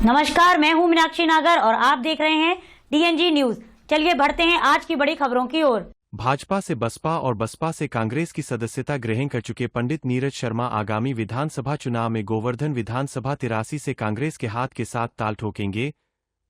नमस्कार, मैं हूं मीनाक्षी नागर और आप देख रहे हैं डीएनजी न्यूज। चलिए बढ़ते हैं आज की बड़ी खबरों की ओर। भाजपा से बसपा और बसपा से कांग्रेस की सदस्यता ग्रहण कर चुके पंडित नीरज शर्मा आगामी विधानसभा चुनाव में गोवर्धन विधानसभा 83 से कांग्रेस के हाथ के साथ ताल ठोकेंगे।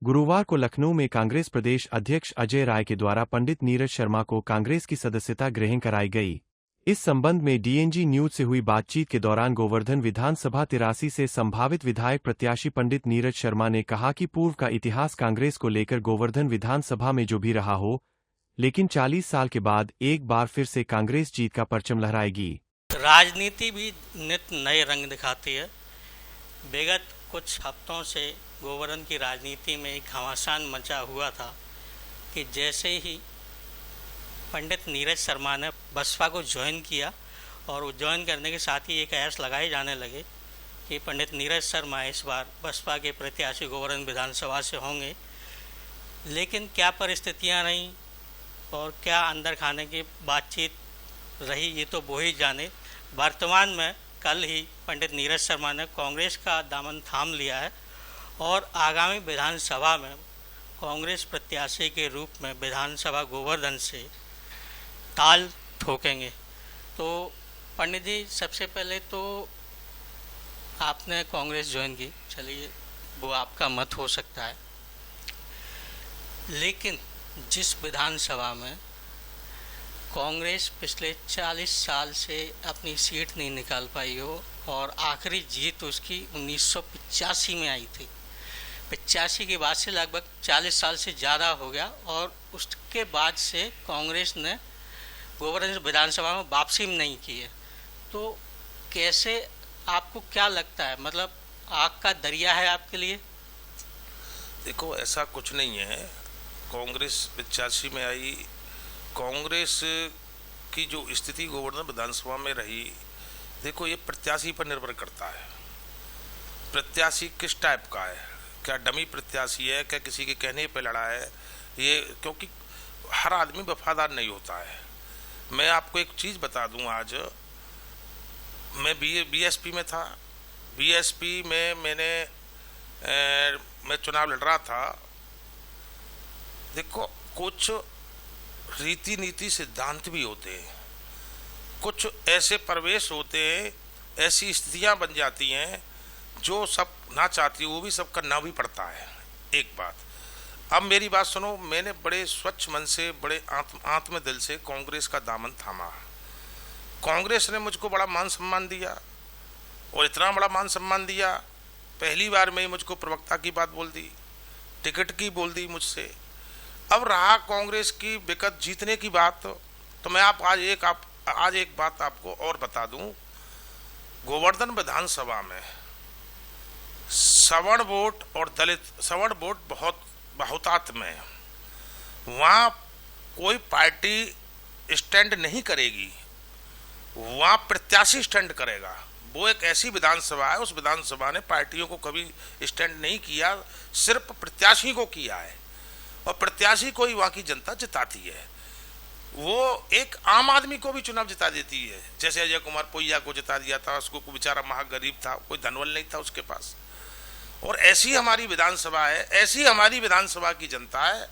गुरुवार को लखनऊ में कांग्रेस प्रदेश अध्यक्ष अजय राय के द्वारा पंडित नीरज शर्मा को कांग्रेस की सदस्यता ग्रहण कराई गई। इस संबंध में डीएनजी न्यूज से हुई बातचीत के दौरान गोवर्धन विधानसभा 83 से संभावित विधायक प्रत्याशी पंडित नीरज शर्मा ने कहा कि पूर्व का इतिहास कांग्रेस को लेकर गोवर्धन विधानसभा में जो भी रहा हो, लेकिन 40 साल के बाद एक बार फिर से कांग्रेस जीत का परचम लहराएगी। राजनीति भी नित नए रंग दिखाती है। विगत कुछ हफ्तों से गोवर्धन की राजनीति में एक घमासान मचा हुआ था कि जैसे ही पंडित नीरज शर्मा ने बसपा को ज्वाइन किया और ज्वाइन करने के साथ ही एक ऐस लगाए जाने लगे कि पंडित नीरज शर्मा इस बार बसपा के प्रत्याशी गोवर्धन विधानसभा से होंगे। लेकिन क्या परिस्थितियां रहीं और क्या अंदर खाने की बातचीत रही, ये तो वो ही जाने। वर्तमान में कल ही पंडित नीरज शर्मा ने कांग्रेस का दामन थाम लिया है और आगामी विधानसभा में कांग्रेस प्रत्याशी के रूप में विधानसभा गोवर्धन से ताल ठोकेंगे। तो पंडित जी, सबसे पहले तो आपने कांग्रेस ज्वाइन की, चलिए वो आपका मत हो सकता है, लेकिन जिस विधानसभा में कांग्रेस पिछले 40 साल से अपनी सीट नहीं निकाल पाई हो और आखिरी जीत उसकी 1985 में आई थी। 85 के बाद से लगभग 40 साल से ज़्यादा हो गया और उसके बाद से कांग्रेस ने गोवर्धन विधानसभा में वापसी नहीं की है। तो कैसे, आपको क्या लगता है, मतलब आग का दरिया है आपके लिए? देखो, ऐसा कुछ नहीं है। कांग्रेस 85 में आई। कांग्रेस की जो स्थिति गोवर्धन विधानसभा में रही, देखो ये प्रत्याशी पर निर्भर करता है। प्रत्याशी किस टाइप का है, क्या डमी प्रत्याशी है, क्या किसी के कहने पे लड़ा है, ये क्योंकि हर आदमी वफादार नहीं होता है। मैं आपको एक चीज़ बता दूं, आज मैं बीएसपी में था। बीएसपी में मैं चुनाव लड़ रहा था। देखो, कुछ रीति नीति सिद्धांत भी होते हैं, कुछ ऐसे प्रवेश होते हैं, ऐसी स्थितियां बन जाती हैं जो सब ना चाहती, वो भी सब करना भी पड़ता है। एक बात, अब मेरी बात सुनो। मैंने बड़े स्वच्छ मन से, बड़े आत्म दिल से कांग्रेस का दामन थामा। कांग्रेस ने मुझको बड़ा मान सम्मान दिया और इतना बड़ा मान सम्मान दिया, पहली बार में मुझको प्रवक्ता की बात बोल दी, टिकट की बोल दी मुझसे। अब रहा कांग्रेस की विकट जीतने की बात, तो मैं आज एक बात आपको और बता दूं। गोवर्धन विधानसभा में सवर्ण वोट और दलित सवर्ण वोट बहुतात में है। वहाँ कोई पार्टी स्टैंड नहीं करेगी, वहाँ प्रत्याशी स्टैंड करेगा। वो एक ऐसी विधानसभा है, उस विधानसभा ने पार्टियों को कभी स्टैंड नहीं किया, सिर्फ प्रत्याशी को किया है और प्रत्याशी को ही वहाँ की जनता जिताती है। वो एक आम आदमी को भी चुनाव जिता देती है। जैसे अजय कुमार पोइया को जिता दिया था, उसको बेचारा महागरीब था, कोई धनवल नहीं था उसके पास। और ऐसी हमारी विधानसभा है, ऐसी हमारी विधानसभा की जनता है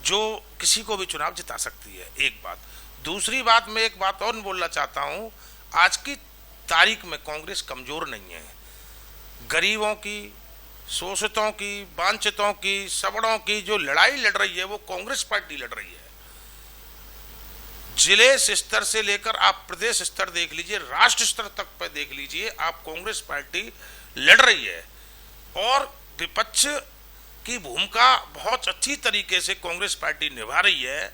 जो किसी को भी चुनाव जिता सकती है। एक बात। दूसरी बात, मैं एक बात और बोलना चाहता हूं। आज की तारीख में कांग्रेस कमजोर नहीं है। गरीबों की, शोषितों की, वंचितों की, सवर्णों की जो लड़ाई लड़ रही है, वो कांग्रेस पार्टी लड़ रही है। जिले स्तर से लेकर आप प्रदेश स्तर देख लीजिए, राष्ट्र स्तर तक पर देख लीजिए, आप कांग्रेस पार्टी लड़ रही है और विपक्ष की भूमिका बहुत अच्छी तरीके से कांग्रेस पार्टी निभा रही है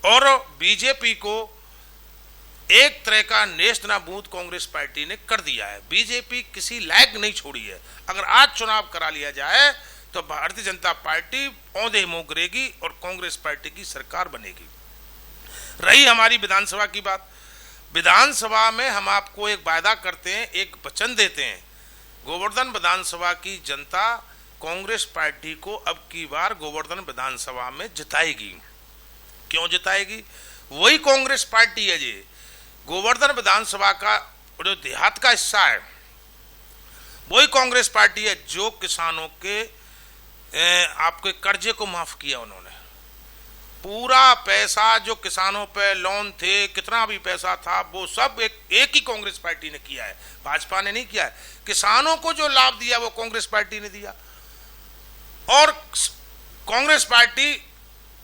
और बीजेपी को एक तरह का नेस्त नाबूद कांग्रेस पार्टी ने कर दिया है। बीजेपी किसी लायक नहीं छोड़ी है। अगर आज चुनाव करा लिया जाए तो भारतीय जनता पार्टी औंधे मुंह गिरेगी और कांग्रेस पार्टी की सरकार बनेगी। रही हमारी विधानसभा की बात, विधानसभा में हम आपको एक वायदा करते हैं, एक वचन देते हैं। गोवर्धन विधानसभा की जनता कांग्रेस पार्टी को अब की बार गोवर्धन विधानसभा में जिताएगी। क्यों जिताएगी? वही कांग्रेस पार्टी है जी गोवर्धन विधानसभा का जो देहात का हिस्सा है, वही कांग्रेस पार्टी है जो किसानों के आपके कर्जे को माफ किया। उन्होंने पूरा पैसा जो किसानों पे लोन थे, कितना भी पैसा था, वो सब एक ही कांग्रेस पार्टी ने किया है, भाजपा ने नहीं किया है। किसानों को जो लाभ दिया वो कांग्रेस पार्टी ने दिया। और कांग्रेस पार्टी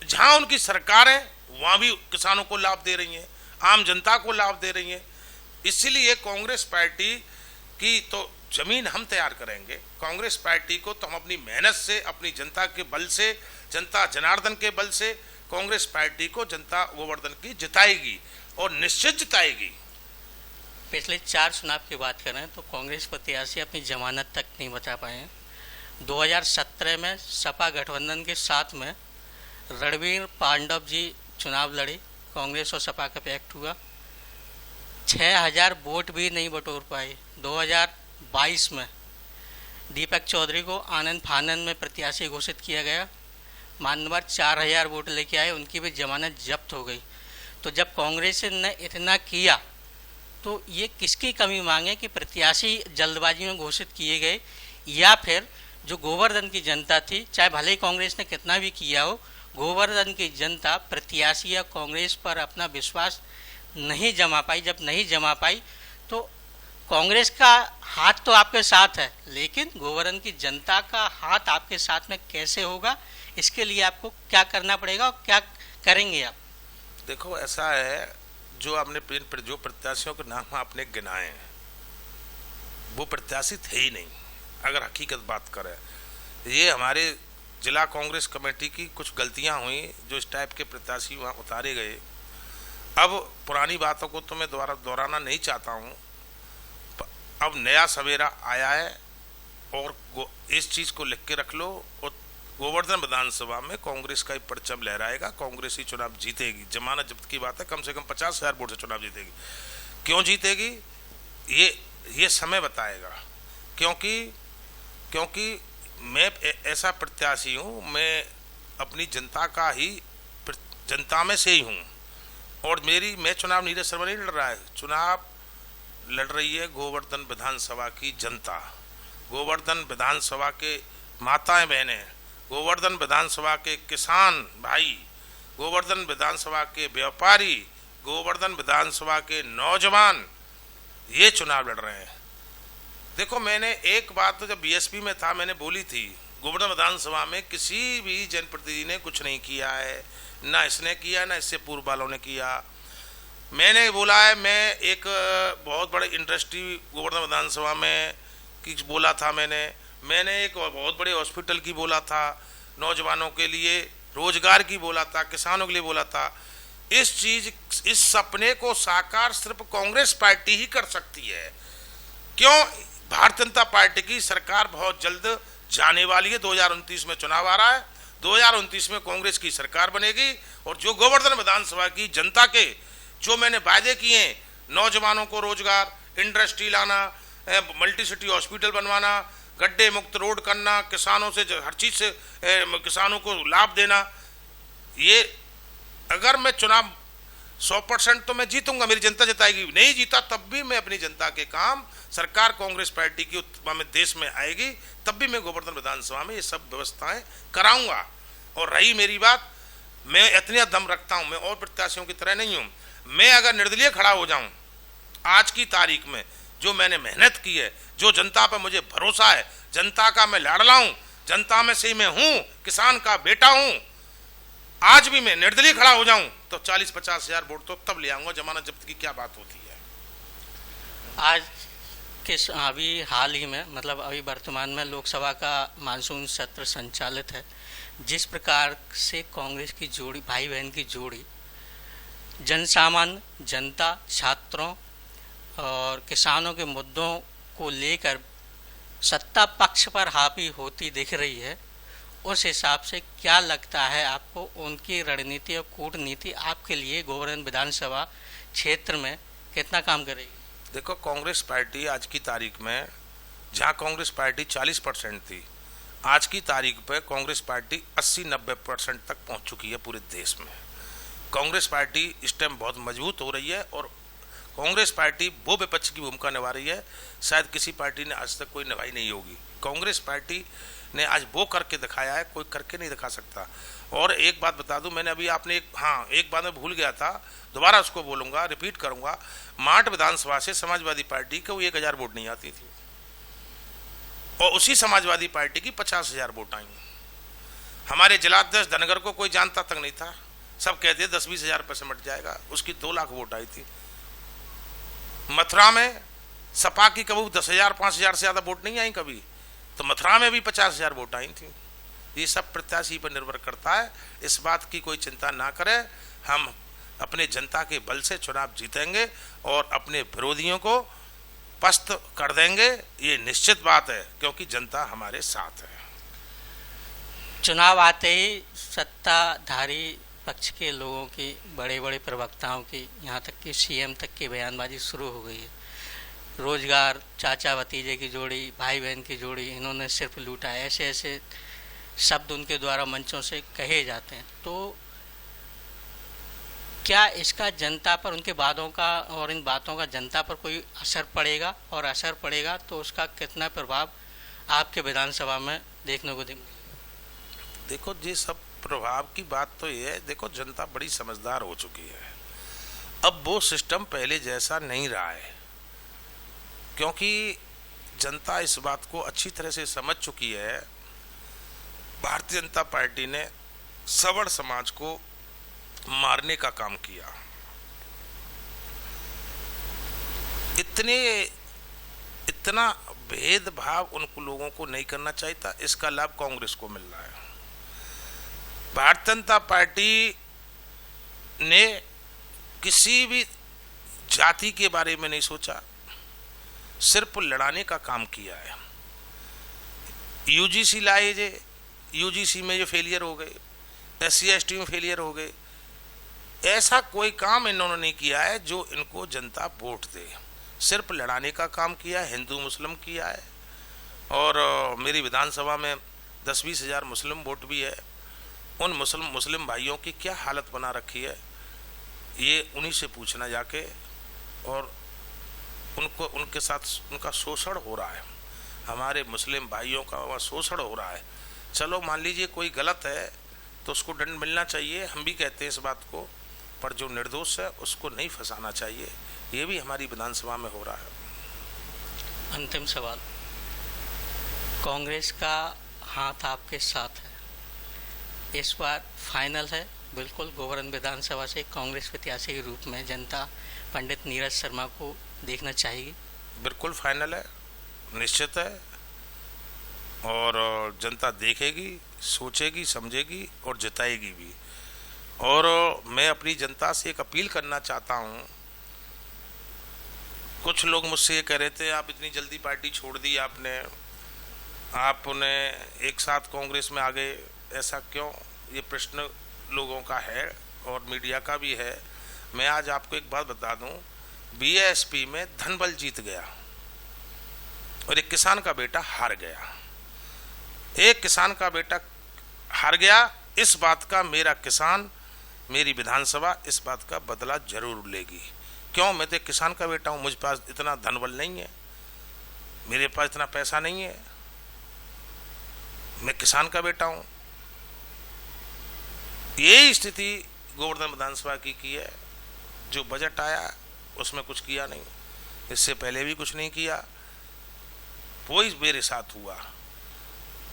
जहां उनकी सरकार है वहां भी किसानों को लाभ दे रही है, आम जनता को लाभ दे रही है। इसलिए कांग्रेस पार्टी की तो जमीन हम तैयार करेंगे। कांग्रेस पार्टी को तो हम अपनी मेहनत से, अपनी जनता के बल से, जनता जनार्दन के बल से कांग्रेस पार्टी को जनता गोवर्धन की जिताएगी और निश्चित जिताएगी। पिछले 4 चुनाव की बात करें तो कांग्रेस प्रत्याशी अपनी जमानत तक नहीं बचा पाए हैं। 2017 में सपा गठबंधन के साथ में रणवीर पांडव जी चुनाव लड़े, कांग्रेस और सपा का पैक्ट हुआ, 6000 वोट भी नहीं बटोर पाए। 2022 में दीपक चौधरी को आनंद फानंद में प्रत्याशी घोषित किया गया, मानवर 4000 वोट लेके आए, उनकी भी जमानत जब्त हो गई। तो जब कांग्रेस ने इतना किया तो ये किसकी कमी मांगे कि प्रत्याशी जल्दबाजी में घोषित किए गए, या फिर जो गोवर्धन की जनता थी, चाहे भले ही कांग्रेस ने कितना भी किया हो, गोवर्धन की जनता प्रत्याशी या कांग्रेस पर अपना विश्वास नहीं जमा पाई। जब नहीं जमा पाई तो कांग्रेस का हाथ तो आपके साथ है, लेकिन गोवर्धन की जनता का हाथ आपके साथ में कैसे होगा, इसके लिए आपको क्या करना पड़ेगा और क्या करेंगे आप? देखो, ऐसा है, जो आपने जो प्रत्याशियों के नाम आपने गिनाए हैं वो प्रत्याशी थे ही नहीं। अगर हकीकत बात करें, ये हमारे जिला कांग्रेस कमेटी की कुछ गलतियां हुई जो इस टाइप के प्रत्याशी वहाँ उतारे गए। अब पुरानी बातों को तो मैं दोहराना नहीं चाहता हूँ। अब नया सवेरा आया है और इस चीज़ को लिख के रख लो, और गोवर्धन विधानसभा में कांग्रेस का ही परचम लहराएगा, कांग्रेस ही चुनाव जीतेगी। जमानत जब्त की बात है, कम से कम 50,000 वोट से चुनाव जीतेगी। क्यों जीतेगी ये समय बताएगा। क्योंकि मैं ऐसा प्रत्याशी हूँ, मैं अपनी जनता का ही, जनता में से ही हूँ। और मैं चुनाव नीरज शर्मा नहीं लड़ रहा है, चुनाव लड़ रही है गोवर्धन विधानसभा की जनता, गोवर्धन विधानसभा के माताएं बहनें, गोवर्धन विधानसभा के किसान भाई, गोवर्धन विधानसभा के व्यापारी, गोवर्धन विधानसभा के नौजवान, ये चुनाव लड़ रहे हैं। देखो, मैंने एक बात तो जब बीएसपी में था मैंने बोली थी, गोवर्धन विधानसभा में किसी भी जनप्रतिनिधि ने कुछ नहीं किया है, ना इसने किया ना इससे पूर्व वालों ने किया। मैंने बोला है, मैं एक बहुत बड़े इंडस्ट्री गोवर्धन विधानसभा में की बोला था, मैंने एक बहुत बड़े हॉस्पिटल की बोला था, नौजवानों के लिए रोजगार की बोला था, किसानों के लिए बोला था। इस सपने को साकार सिर्फ कांग्रेस पार्टी ही कर सकती है। क्यों? भारतीय जनता पार्टी की सरकार बहुत जल्द जाने वाली है। 2029 में चुनाव आ रहा है, 2029 में कांग्रेस की सरकार बनेगी। और जो गोवर्धन विधानसभा की जनता के जो मैंने वायदे किए, नौजवानों को रोजगार, इंडस्ट्री लाना, मल्टी सिटी हॉस्पिटल बनवाना, गड्ढे मुक्त रोड करना, किसानों से हर चीज से किसानों को लाभ देना, ये अगर मैं चुनाव 100% तो मैं जीतूंगा, मेरी जनता जिताएगी। नहीं जीता तब भी मैं अपनी जनता के काम, सरकार कांग्रेस पार्टी की में देश में आएगी तब भी मैं गोवर्धन विधानसभा में ये सब व्यवस्थाएं कराऊंगा। और रही मेरी बात, मैं इतना दम रखता हूं, मैं और प्रत्याशियों की तरह नहीं हूं। मैं अगर निर्दलीय खड़ा हो जाऊं आज की तारीख में, जो मैंने मेहनत की है, जो जनता पर मुझे भरोसा है, जनता का मैं लाडला हूं, जनता में से मैं हूं, किसान का बेटा हूं, आज भी मैं निर्दलीय खड़ा हो जाऊं तो 40-50 हजार वोट तो तब ले आऊंगा। जमानत जब्त की क्या बात होती है। आज के अभी हाल ही में, मतलब अभी वर्तमान में लोकसभा का मानसून सत्र संचालित है। जिस प्रकार से कांग्रेस की जोड़ी, भाई बहन की जोड़ी, जनसामान्य, जनता, छात्रों और किसानों के मुद्दों को लेकर सत्ता पक्ष पर हावी होती दिख रही है, उस हिसाब से क्या लगता है आपको, उनकी रणनीति और कूटनीति आपके लिए गोवर्धन विधानसभा क्षेत्र में कितना काम करेगी? देखो, कांग्रेस पार्टी आज की तारीख में, जहां कांग्रेस पार्टी 40% थी, आज की तारीख पर कांग्रेस पार्टी 80-90% तक पहुंच चुकी है पूरे देश में। कांग्रेस पार्टी इस टाइम बहुत मजबूत हो रही है और कांग्रेस पार्टी वो विपक्ष की भूमिका निभा रही है, शायद किसी पार्टी ने आज तक कोई निभाई नहीं होगी। कांग्रेस पार्टी ने आज वो करके दिखाया है, कोई करके नहीं दिखा सकता। और एक बात बता दूं, मैंने अभी आपने एक बात मैं भूल गया था, दोबारा उसको बोलूंगा, रिपीट करूंगा। माट विधानसभा से समाजवादी पार्टी को 1000 वोट नहीं आती थी और उसी समाजवादी पार्टी की 50,000 वोट आई। हमारे जिलाध्यक्ष धनगर को कोई जानता तक नहीं था, सब कहते 10-20 हजार रुपये से मट जाएगा, उसकी 2 लाख वोट आई थी। मथुरा में सपा की कभी 10,000 5,000 से ज्यादा वोट नहीं आई कभी, तो मथुरा में भी 50,000 वोट आई थी। ये सब प्रत्याशी पर निर्भर करता है, इस बात की कोई चिंता ना करें। हम अपने जनता के बल से चुनाव जीतेंगे और अपने विरोधियों को पस्त कर देंगे, ये निश्चित बात है, क्योंकि जनता हमारे साथ है। चुनाव आते ही सत्ताधारी पक्ष के लोगों की, बड़े बड़े प्रवक्ताओं की, यहाँ तक कि सीएम तक की बयानबाजी शुरू हो गई है। रोजगार, चाचा भतीजे की जोड़ी, भाई बहन की जोड़ी, इन्होंने सिर्फ लूटा है, ऐसे ऐसे शब्द उनके द्वारा मंचों से कहे जाते हैं। तो क्या इसका जनता पर, उनके वादों का और इन बातों का जनता पर कोई असर पड़ेगा, और असर पड़ेगा तो उसका कितना प्रभाव आपके विधानसभा में देखने को मिलेगा? देखो, ये सब प्रभाव की बात तो ये है, देखो जनता बड़ी समझदार हो चुकी है। अब वो सिस्टम पहले जैसा नहीं रहा है, क्योंकि जनता इस बात को अच्छी तरह से समझ चुकी है। भारतीय जनता पार्टी ने सवर्ण समाज को मारने का काम किया। इतना भेदभाव उन लोगों को नहीं करना चाहिए था, इसका लाभ कांग्रेस को मिल रहा है। भारतीय जनता पार्टी ने किसी भी जाति के बारे में नहीं सोचा, सिर्फ लड़ाने का काम किया है। यूजीसी लाए जे, यूजीसी में जो फेलियर हो गए, SC ST में फेलियर हो गए, ऐसा कोई काम इन्होंने नहीं किया है जो इनको जनता वोट दे। सिर्फ लड़ाने का काम किया है, हिंदू मुस्लिम किया है। और मेरी विधानसभा में 10-20 हजार मुस्लिम वोट भी है। उन मुस्लिम भाइयों की क्या हालत बना रखी है, ये उन्हीं से पूछना जाके। और उनको, उनके साथ उनका शोषण हो रहा है, हमारे मुस्लिम भाइयों का वह शोषण हो रहा है। चलो मान लीजिए कोई गलत है तो उसको दंड मिलना चाहिए, हम भी कहते हैं इस बात को, पर जो निर्दोष है उसको नहीं फंसाना चाहिए। ये भी हमारी विधानसभा में हो रहा है। अंतिम सवाल, कांग्रेस का हाथ आपके साथ है, इस बार फाइनल है बिल्कुल? गोवर्धन विधानसभा से कांग्रेस प्रत्याशी के रूप में जनता पंडित नीरज शर्मा को देखना चाहेगी? बिल्कुल फाइनल है, निश्चित है। और जनता देखेगी, सोचेगी, समझेगी और जिताएगी भी। और मैं अपनी जनता से एक अपील करना चाहता हूँ। कुछ लोग मुझसे ये कह रहे थे, आप इतनी जल्दी पार्टी छोड़ दी आपने, आपने एक साथ कांग्रेस में आ गए, ऐसा क्यों? ये प्रश्न लोगों का है और मीडिया का भी है। मैं आज आपको एक बात बता दूं, BSP में धनबल जीत गया और एक किसान का बेटा हार गया। एक किसान का बेटा हार गया, इस बात का मेरा किसान, मेरी विधानसभा इस बात का बदला जरूर लेगी। क्यों? मैं तो किसान का बेटा हूं, मुझ पास इतना धनबल नहीं है, मेरे पास इतना पैसा नहीं है, मैं किसान का बेटा हूं। यही स्थिति गोवर्धन विधानसभा की है। जो बजट आया उसमें कुछ किया नहीं, इससे पहले भी कुछ नहीं किया, वही मेरे साथ हुआ।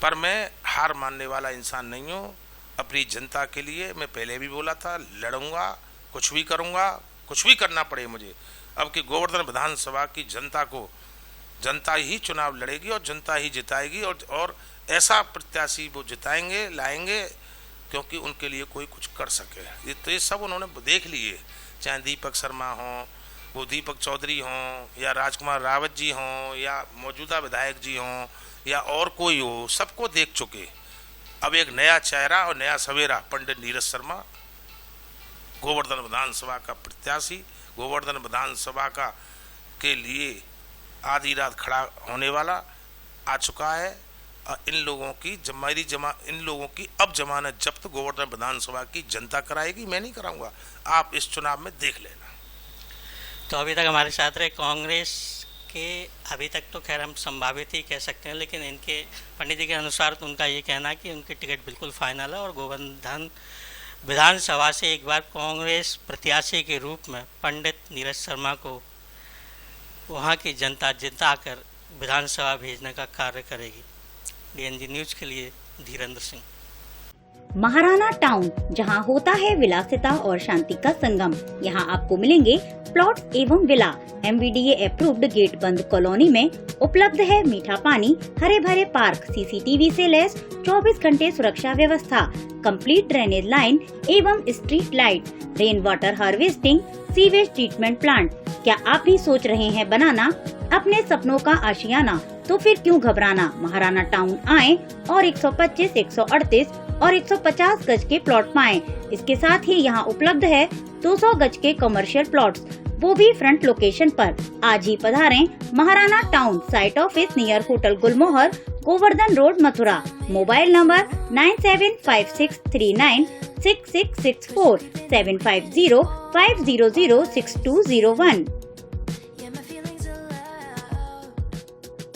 पर मैं हार मानने वाला इंसान नहीं हूँ। अपनी जनता के लिए मैं पहले भी बोला था, लड़ूंगा, कुछ भी करूंगा, कुछ भी करना पड़े मुझे। अब कि गोवर्धन विधानसभा की जनता को, जनता ही चुनाव लड़ेगी और जनता ही जिताएगी। और ऐसा प्रत्याशी वो जिताएंगे, लाएंगे, क्योंकि उनके लिए कोई कुछ कर सके। ये सब उन्होंने देख लिए, चाहे दीपक शर्मा हों, वो दीपक चौधरी हों, या राजकुमार रावत जी हों, या मौजूदा विधायक जी हों, या और कोई हो, सबको देख चुके। अब एक नया चेहरा और नया सवेरा, पंडित नीरज शर्मा, गोवर्धन विधानसभा का प्रत्याशी, गोवर्धन विधानसभा का के लिए आधी रात खड़ा होने वाला आ चुका है। इन लोगों की अब जमानत जब्त गोवर्धन विधानसभा की जनता कराएगी, मैं नहीं कराऊंगा। आप इस चुनाव में देख लेना। तो अभी तक हमारे साथ रहे कांग्रेस के, अभी तक तो खैर हम संभावित ही कह सकते हैं, लेकिन इनके पंडित जी के अनुसार तो उनका ये कहना है कि उनकी टिकट बिल्कुल फाइनल है और गोवर्धन विधानसभा से एक बार कांग्रेस प्रत्याशी के रूप में पंडित नीरज शर्मा को वहाँ की जनता जिताकर विधानसभा भेजने का कार्य करेगी। डीएनजी न्यूज के लिए धीरेन्द्र सिंह। महाराणा टाउन, जहां होता है विलासिता और शांति का संगम। यहां आपको मिलेंगे प्लॉट एवं विला। MVDA अप्रूव्ड गेट बंद कॉलोनी में उपलब्ध है मीठा पानी, हरे भरे पार्क, CCTV से लैस 24 घंटे सुरक्षा व्यवस्था, कंप्लीट ड्रेनेज लाइन एवं street light, rain water harvesting, sewage treatment plant. क्या आप भी सोच रहे हैं बनाना अपने सपनों का आशियाना? तो फिर क्यों घबराना, महाराणा टाउन आएं और 125, 138 और 150 गज के प्लॉट पाएं। इसके साथ ही यहाँ उपलब्ध है 200 गज के कमर्शियल प्लॉट्स, वो भी फ्रंट लोकेशन पर। आज ही पधारें Maharana town, site office near hotel Gulmohar, Govardhan road, Mathura. Mobile number 9756396664, 750-500-6201।